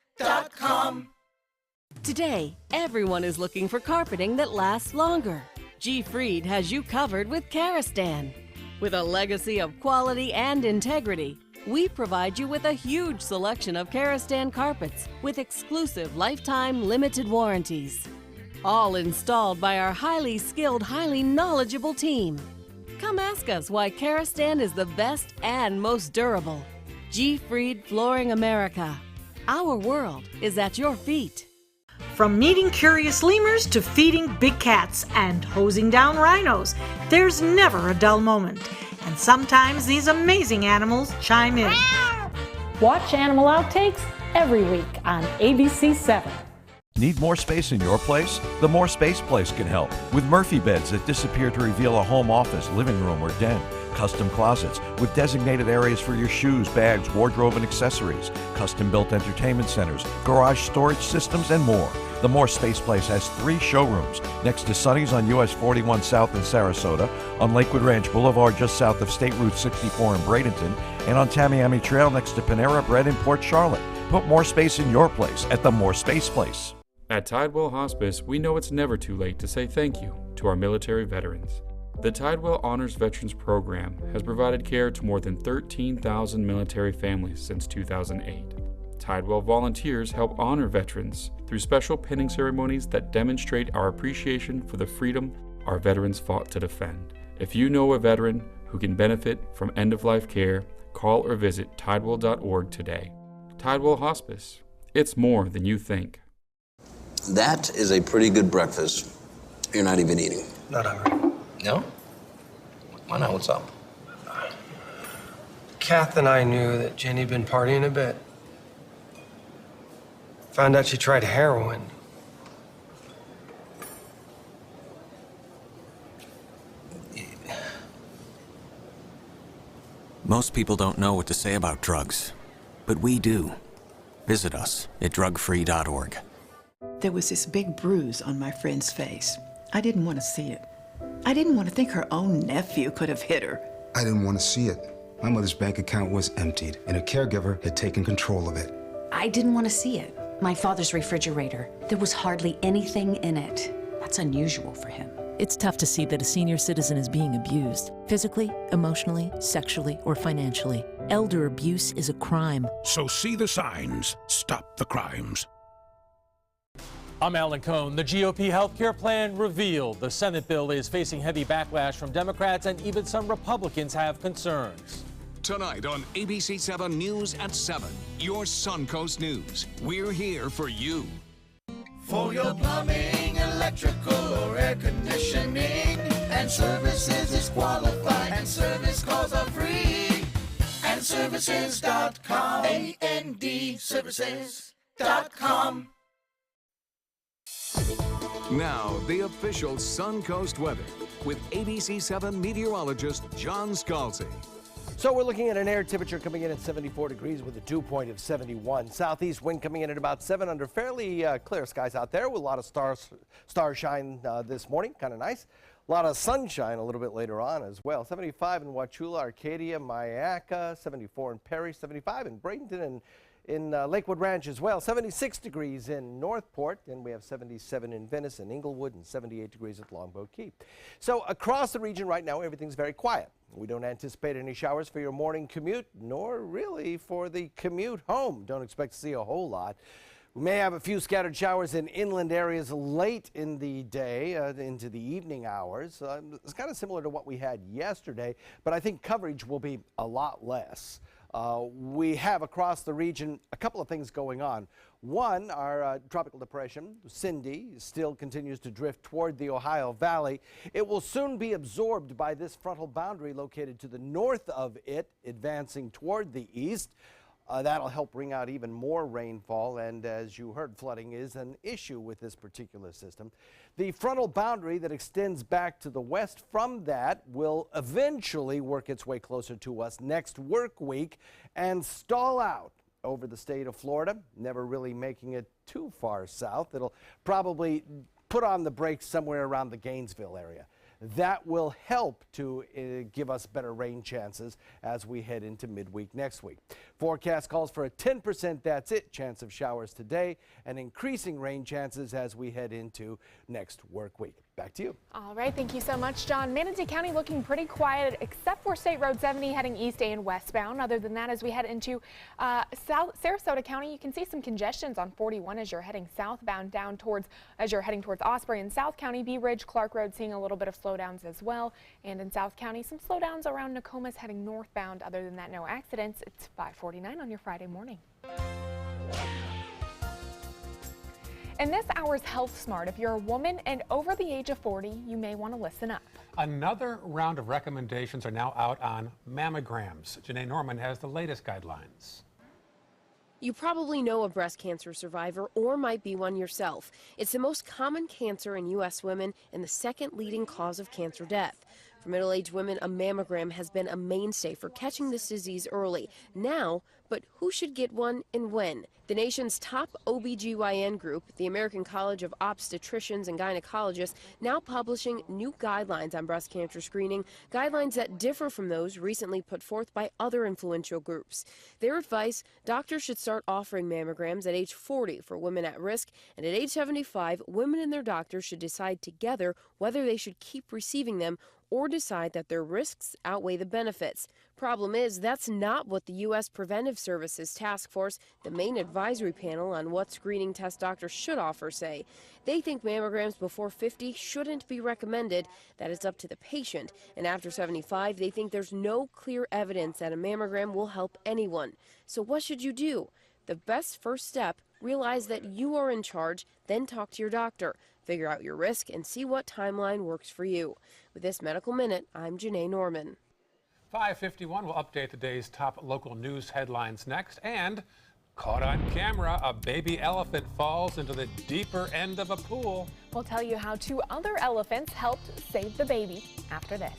Today, everyone is looking for carpeting that lasts longer. G. Fried has you covered with Karastan. With a legacy of quality and integrity, we provide you with a huge selection of Karastan carpets with exclusive lifetime limited warranties. All installed by our highly skilled, highly knowledgeable team. Come ask us why Karastan is the best and most durable. G. Fried Flooring America. Our world is at your feet. From meeting curious lemurs to feeding big cats and hosing down rhinos, there's never a dull moment. And sometimes these amazing animals chime in. Watch Animal Outtakes every week on ABC 7. Need more space in your place? The More Space Place can help with Murphy beds that disappear to reveal a home office, living room, or den. Custom closets with designated areas for your shoes, bags, wardrobe, and accessories. Custom-built entertainment centers, garage storage systems, and more. The More Space Place has 3 showrooms next to Sonny's on US 41 South in Sarasota, on Lakewood Ranch Boulevard just south of State Route 64 in Bradenton, and on Tamiami Trail next to Panera Bread in Port Charlotte. Put more space in your place at the More Space Place. At Tidewell Hospice, we know it's never too late to say thank you to our military veterans. The Tidewell Honors Veterans Program has provided care to more than 13,000 military families since 2008. Tidewell volunteers help honor veterans through special pinning ceremonies that demonstrate our appreciation for the freedom our veterans fought to defend. If you know a veteran who can benefit from end-of-life care, call or visit tidewell.org today. Tidewell Hospice. It's more than you think. That is a pretty good breakfast. You're not even eating. Not hungry. No? Why not? What's up? Kath and I knew that Jenny'd been partying a bit. Found out she tried heroin. Most people don't know what to say about drugs, but we do. Visit us at drugfree.org. There was this big bruise on my friend's face. I didn't want to see it. I didn't want to think her own nephew could have hit her. I didn't want to see it. My mother's bank account was emptied, and a caregiver had taken control of it. I didn't want to see it. My father's refrigerator. There was hardly anything in it. That's unusual for him. It's tough to see that a senior citizen is being abused, physically, emotionally, sexually, or financially. Elder abuse is a crime. So see the signs. Stop the crimes. I'm Alan Cohn. The GOP health care plan revealed. The Senate bill is facing heavy backlash from Democrats, and even some Republicans have concerns. Tonight on ABC 7 News at 7, your Suncoast News. We're here for you. For your plumbing, electrical, or air conditioning, and services is qualified, and service calls are free. And services.com. AND services.com. Now, the official Suncoast weather with ABC 7 meteorologist John Scalzi. So we're looking at an air temperature coming in at 74 degrees with a dew point of 71. Southeast wind coming in at about 7 under fairly clear skies out there with a lot of star shine this morning. Kind of nice. A lot of sunshine a little bit later on as well. 75 in Wauchula, Arcadia, Mayaca, 74 in Perry, 75 in Bradenton, and in Lakewood Ranch as well. 76 degrees in Northport, and we have 77 in Venice and Inglewood, and 78 degrees at Longboat Key. So across the region right now, everything's very quiet. We don't anticipate any showers for your morning commute, nor really for the commute home. Don't expect to see a whole lot. We may have a few scattered showers in inland areas late in the day, into the evening hours. It's kind of similar to what we had yesterday, but I think coverage will be a lot less. We have across the region a couple of things going on. One, our tropical depression, Cindy, still continues to drift toward the Ohio Valley. It will soon be absorbed by this frontal boundary located to the north of it, advancing toward the east. That'll help bring out even more rainfall, and as you heard, flooding is an issue with this particular system. The frontal boundary that extends back to the west from that will eventually work its way closer to us next work week and stall out over the state of Florida, never really making it too far south. It'll probably put on the brakes somewhere around the Gainesville area. That will help to give us better rain chances as we head into midweek next week. Forecast calls for a 10% that's it chance of showers today and increasing rain chances as we head into next work week. Back to you. All right, thank you so much, John. Manatee County looking pretty quiet except for State Road 70 heading east and westbound. Other than that, as we head into Sarasota County, you can see some congestions on 41 as you're heading southbound as you're heading towards Osprey. In South County, Bee Ridge, Clark Road seeing a little bit of slowdowns as well. And in South County, some slowdowns around Nokomis heading northbound. Other than that, no accidents. It's 5:49 on your Friday morning. In this hour's Health Smart, if you're a woman and over the age of 40, you may want to listen up. Another round of recommendations are now out on mammograms. Janae Norman has the latest guidelines. You probably know a breast cancer survivor or might be one yourself. It's the most common cancer in U.S. women and the second leading cause of cancer death. For middle-aged women, a mammogram has been a mainstay for catching this disease early. Now, but who should get one and when? The nation's top OBGYN group, the American College of Obstetricians and Gynecologists, now publishing new guidelines on breast cancer screening, guidelines that differ from those recently put forth by other influential groups. Their advice, doctors should start offering mammograms at age 40 for women at risk, and at age 75, women and their doctors should decide together whether they should keep receiving them or decide that their risks outweigh the benefits. Problem is, that's not what the U.S. Preventive Services Task Force, the main advisory panel on what screening test doctors should offer, say. They think mammograms before 50 shouldn't be recommended, that it's up to the patient. And after 75, they think there's no clear evidence that a mammogram will help anyone. So what should you do? The best first step, realize that you are in charge, then talk to your doctor. Figure out your risk and see what timeline works for you. With this Medical Minute, I'm Janae Norman. 5:51 will update the day's top local news headlines next. And caught on camera, a baby elephant falls into the deeper end of a pool. We'll tell you how 2 other elephants helped save the baby after this.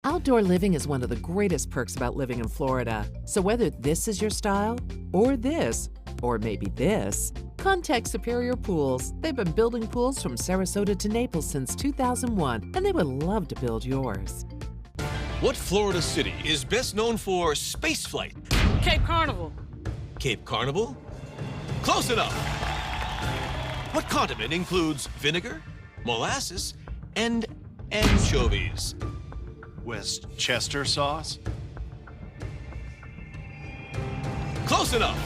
Outdoor living is one of the greatest perks about living in Florida. So whether this is your style, or this, or maybe this, contact Superior Pools. They've been building pools from Sarasota to Naples since 2001, and they would love to build yours. What Florida city is best known for spaceflight? Cape Carnival. Cape Carnival? Close enough. What condiment includes vinegar, molasses, and anchovies? Westchester sauce? Close enough.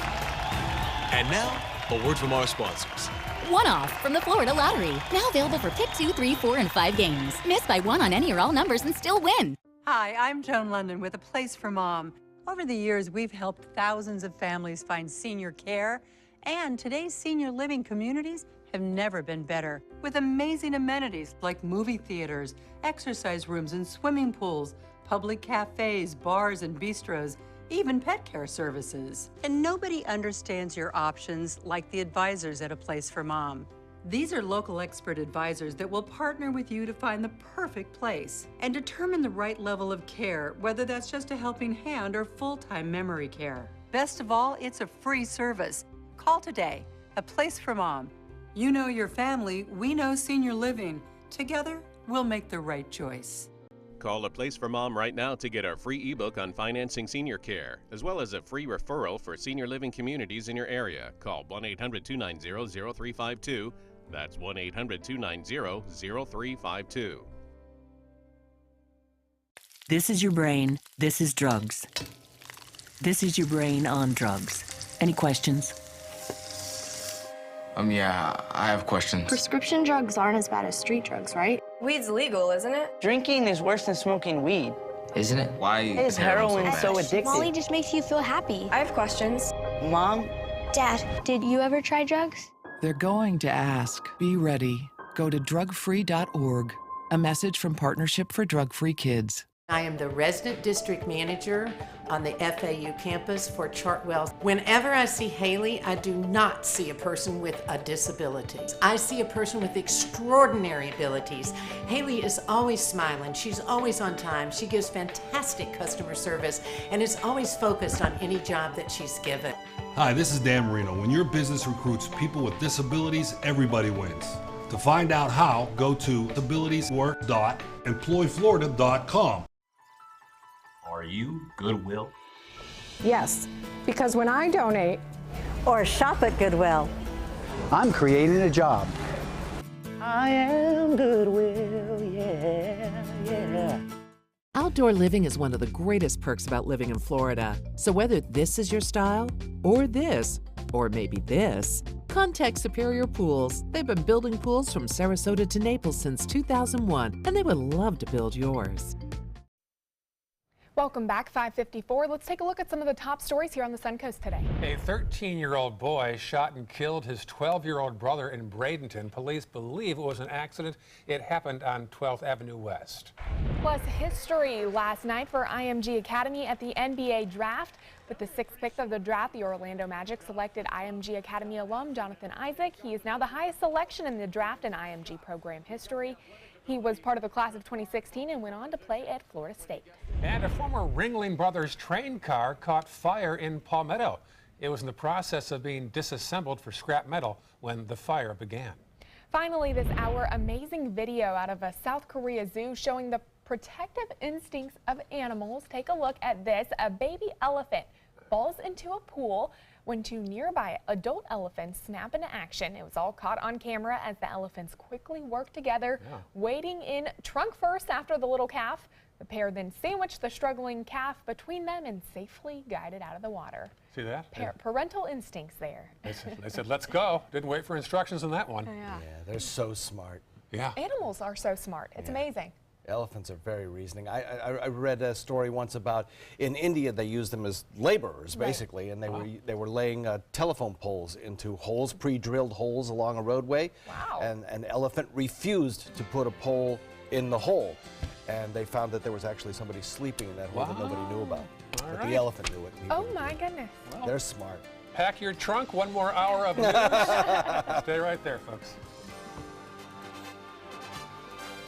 And now, a word from our sponsors. One-off from the Florida Lottery. Now available for pick 2, 3, 4, and 5 games. Miss by 1 on any or all numbers and still win. Hi, I'm Joan London with A Place for Mom. Over the years, we've helped thousands of families find senior care, and today's senior living communities have never been better. With amazing amenities like movie theaters, exercise rooms and swimming pools, public cafes, bars and bistros, even pet care services. And nobody understands your options like the advisors at A Place for Mom. These are local expert advisors that will partner with you to find the perfect place and determine the right level of care, whether that's just a helping hand or full-time memory care. Best of all, it's a free service. Call today. A Place for Mom. You know your family, we know senior living. Together, we'll make the right choice. Call A Place for Mom right now to get our free ebook on financing senior care, as well as a free referral for senior living communities in your area. Call 1-800-290-0352. That's 1-800-290-0352. This is your brain. This is drugs. This is your brain on drugs. Any questions? Yeah, I have questions. Prescription drugs aren't as bad as street drugs, right? Weed's legal, isn't it? Drinking is worse than smoking weed. Isn't it? Why is heroin so addictive? Molly just makes you feel happy. I have questions. Mom? Dad, did you ever try drugs? They're going to ask. Be ready. Go to drugfree.org. A message from Partnership for Drug-Free Kids. I am the resident district manager on the FAU campus for Chartwell. Whenever I see Haley, I do not see a person with a disability. I see a person with extraordinary abilities. Haley is always smiling. She's always on time. She gives fantastic customer service and is always focused on any job that she's given. Hi, this is Dan Marino. When your business recruits people with disabilities, everybody wins. To find out how, go to disabilitieswork.employflorida.com. Are you Goodwill? Yes, because when I donate or shop at Goodwill, I'm creating a job. I am Goodwill, yeah, yeah. Outdoor living is one of the greatest perks about living in Florida. So whether this is your style, or this, or maybe this, contact Superior Pools. They've been building pools from Sarasota to Naples since 2001, and they would love to build yours. Welcome back, 5:54. Let's take a look at some of the top stories here on the Suncoast today. A 13-year-old boy shot and killed his 12-year-old brother in Bradenton. Police believe it was an accident. It happened on 12th Avenue West. Plus history last night for IMG Academy at the NBA draft. With the 6th pick of the draft, the Orlando Magic selected IMG Academy alum Jonathan Isaac. He is now the highest selection in the draft in IMG program history. He was part of the class of 2016 and went on to play at Florida State. And a former Ringling Brothers train car caught fire in Palmetto. It was in the process of being disassembled for scrap metal when the fire began. Finally this hour, amazing video out of a South Korea zoo showing the protective instincts of animals. Take a look at this. A baby elephant falls into a pool when two nearby adult elephants snap into action. It was all caught on camera as the elephants quickly worked together, wading in trunk first after the little calf. The pair then sandwiched the struggling calf between them and safely guided out of the water. See that? Parental instincts there. They said, let's go. Didn't wait for instructions on that one. Yeah, they're so smart. Yeah. Animals are so smart. It's amazing. Elephants are very reasoning. I read a story once about in India they used them as laborers basically, and they were laying telephone poles into holes, pre-drilled holes along a roadway. Wow. And an elephant refused to put a pole in the hole, and they found that there was actually somebody sleeping in that hole that nobody knew about. But the elephant knew it. Oh my goodness. They're smart. Pack your trunk. One more hour of news. Stay right there, folks.